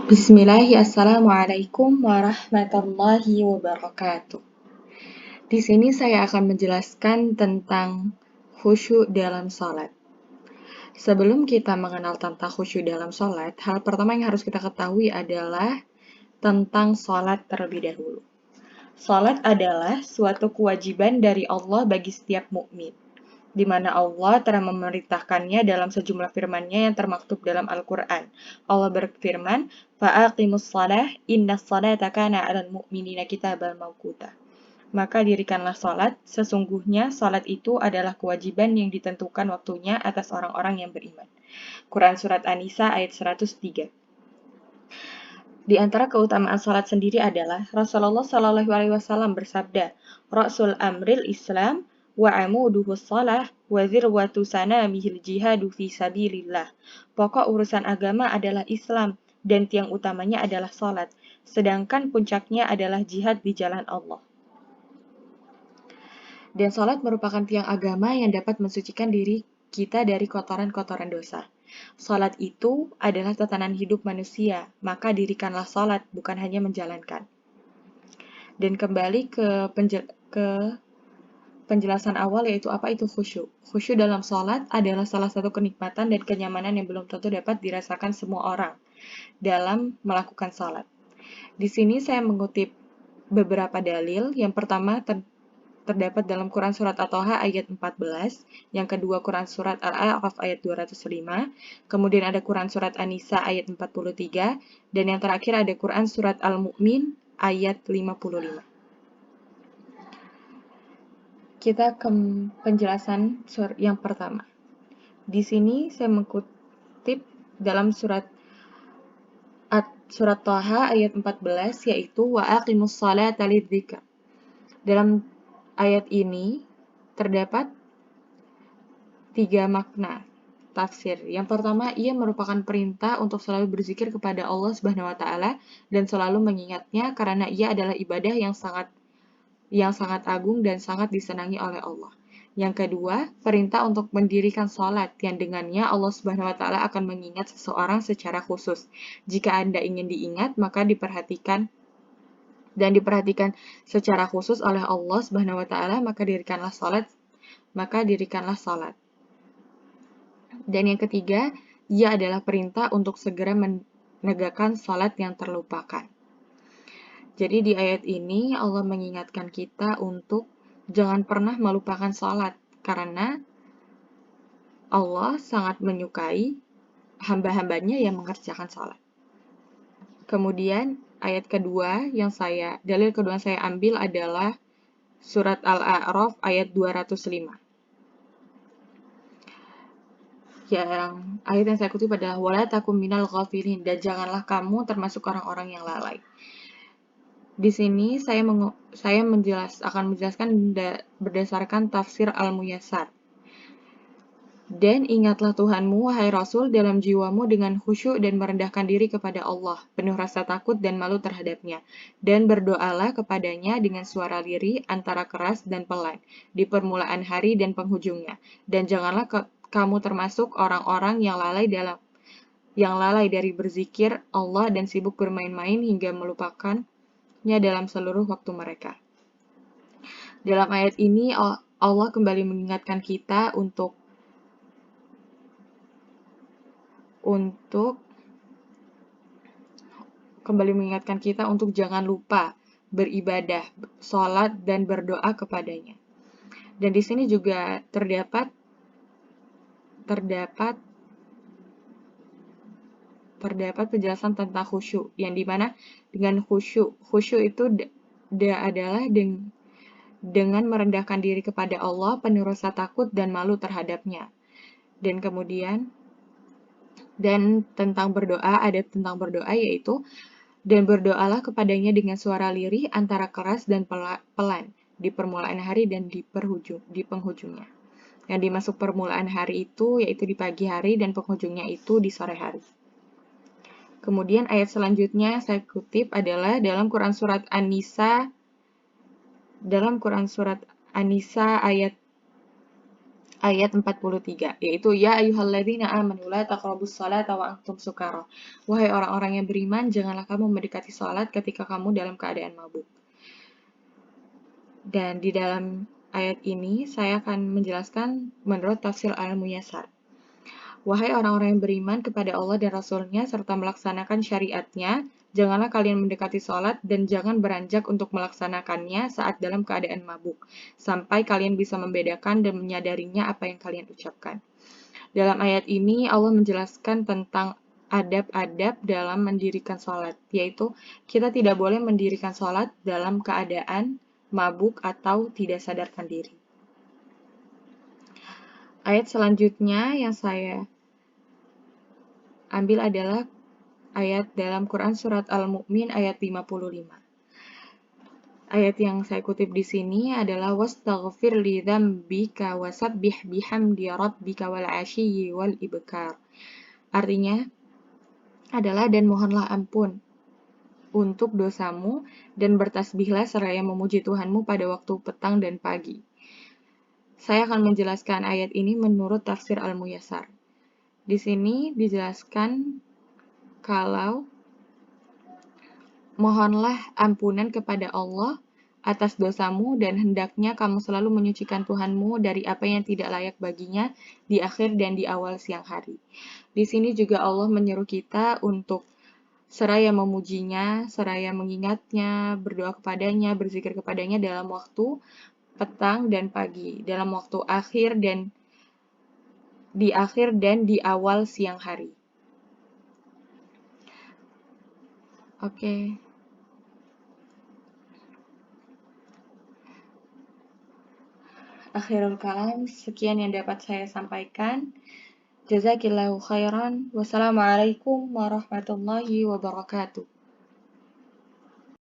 Bismillahirrahmanirrahim. Assalamualaikum warahmatullahi wabarakatuh. Di sini saya akan menjelaskan tentang khusyuk dalam sholat. Sebelum kita mengenal tentang khusyuk dalam sholat, hal pertama yang harus kita ketahui adalah tentang sholat terlebih dahulu. Sholat adalah suatu kewajiban dari Allah bagi setiap mukmin, di mana Allah telah memerintahkannya dalam sejumlah firman-Nya yang termaktub dalam Al-Quran. Allah berfirman, "Fa'aqimus shalah, inna sholata kana 'alal mu'minina kitaban mawquta." Maka dirikanlah sholat, sesungguhnya sholat itu adalah kewajiban yang ditentukan waktunya atas orang-orang yang beriman. Quran Surat An-Nisa ayat 103. Di antara keutamaan sholat sendiri adalah Rasulullah SAW bersabda, "Ra'sul amril Islam wa amuduhu shalah wa zirwatu sanamihil jihadu fi sabilillah." Pokok urusan agama adalah Islam dan tiang utamanya adalah sholat, sedangkan puncaknya adalah jihad di jalan Allah. Dan sholat merupakan tiang agama yang dapat mensucikan diri kita dari kotoran-kotoran dosa. Sholat itu adalah tatanan hidup manusia, maka dirikanlah sholat, bukan hanya menjalankan. Dan kembali ke penjelasan awal, yaitu apa itu khusyuk. Khusyuk dalam sholat adalah salah satu kenikmatan dan kenyamanan yang belum tentu dapat dirasakan semua orang dalam melakukan sholat. Di sini saya mengutip beberapa dalil. Yang pertama terdapat dalam Quran Surat At-Taha ayat 14, yang kedua Quran Surat Al-A'raf ayat 205, kemudian ada Quran Surat An-Nisa ayat 43, dan yang terakhir ada Quran Surat Al-Mu'min ayat 55. Kita ke penjelasan yang pertama. Di sini saya mengutip dalam surat Taha ayat 14, yaitu wa aqimus sholata lidzikr. Dalam ayat ini terdapat 3 makna tafsir. Yang pertama, ia merupakan perintah untuk selalu berzikir kepada Allah Subhanahu wa taala dan selalu mengingatnya karena ia adalah ibadah yang sangat agung dan sangat disenangi oleh Allah. Yang kedua, perintah untuk mendirikan sholat yang dengannya Allah Subhanahu wa taala akan mengingat seseorang secara khusus. Jika Anda ingin diingat, maka diperhatikan secara khusus oleh Allah Subhanahu wa taala, maka dirikanlah salat. Dan yang ketiga, ia adalah perintah untuk segera menegakkan salat yang terlupakan. Jadi di ayat ini Allah mengingatkan kita untuk jangan pernah melupakan salat, karena Allah sangat menyukai hamba-hambanya yang mengerjakan salat. Kemudian dalil kedua yang saya ambil adalah surat Al-A'raf ayat 205. Ayat yang saya kutip adalah wala takum minal ghafilin, dan janganlah kamu termasuk orang-orang yang lalai. Di sini saya akan menjelaskan berdasarkan tafsir Al-Muyassar. Dan ingatlah Tuhanmu, wahai Rasul, dalam jiwamu dengan khusyuk dan merendahkan diri kepada Allah, penuh rasa takut dan malu terhadapnya. Dan berdoalah kepadanya dengan suara lirih antara keras dan pelan, di permulaan hari dan penghujungnya. Dan janganlah kamu termasuk orang-orang yang lalai dari berzikir Allah dan sibuk bermain-main hingga melupakannya dalam seluruh waktu mereka. Dalam ayat ini Allah kembali mengingatkan kita untuk jangan lupa beribadah, sholat, dan berdoa kepadanya. Dan di sini juga terdapat penjelasan tentang khusyuk, yang dimana dengan khusyuk itu adalah dengan merendahkan diri kepada Allah, penuh rasa takut dan malu terhadapnya. Dan kemudian tentang berdoa yaitu dan berdoalah kepadanya dengan suara lirih antara keras dan pelan di permulaan hari dan di penghujungnya. Yang dimaksud permulaan hari itu yaitu di pagi hari dan penghujungnya itu di sore hari. Kemudian ayat selanjutnya saya kutip adalah dalam Quran Surat An-Nisa ayat ayat 43, yaitu ya ayyuhalladzina amanu la taqrabus sholata wa antum sukara. Wahai orang-orang yang beriman, janganlah kamu mendekati salat ketika kamu dalam keadaan mabuk. Dan di dalam ayat ini saya akan menjelaskan menurut tafsir Al-Muyassar. Wahai orang-orang yang beriman kepada Allah dan Rasul-Nya serta melaksanakan syariatnya, janganlah kalian mendekati sholat dan jangan beranjak untuk melaksanakannya saat dalam keadaan mabuk, sampai kalian bisa membedakan dan menyadarinya apa yang kalian ucapkan. Dalam ayat ini Allah menjelaskan tentang adab-adab dalam mendirikan sholat, yaitu kita tidak boleh mendirikan sholat dalam keadaan mabuk atau tidak sadarkan diri. Ayat selanjutnya yang saya ambil adalah ayat dalam Quran surat Al-Mu'min ayat 55. Ayat yang saya kutip di sini adalah wastaghfir li dzambika wasabbih bihamdi rabbika wal 'ashiyyi wal ibkar. Artinya adalah dan mohonlah ampun untuk dosamu dan bertasbihlah seraya memuji Tuhanmu pada waktu petang dan pagi. Saya akan menjelaskan ayat ini menurut tafsir Al-Muyassar. Di sini dijelaskan kalau mohonlah ampunan kepada Allah atas dosamu dan hendaknya kamu selalu menyucikan Tuhanmu dari apa yang tidak layak baginya di akhir dan di awal siang hari. Di sini juga Allah menyeru kita untuk seraya memujinya, seraya mengingatnya, berdoa kepadanya, berzikir kepadanya dalam waktu petang dan pagi, dalam waktu akhir dan di awal siang hari. Oke. Akhirul kalam, sekian yang dapat saya sampaikan. Jazakillahu khairan. Wassalamualaikum warahmatullahi wabarakatuh.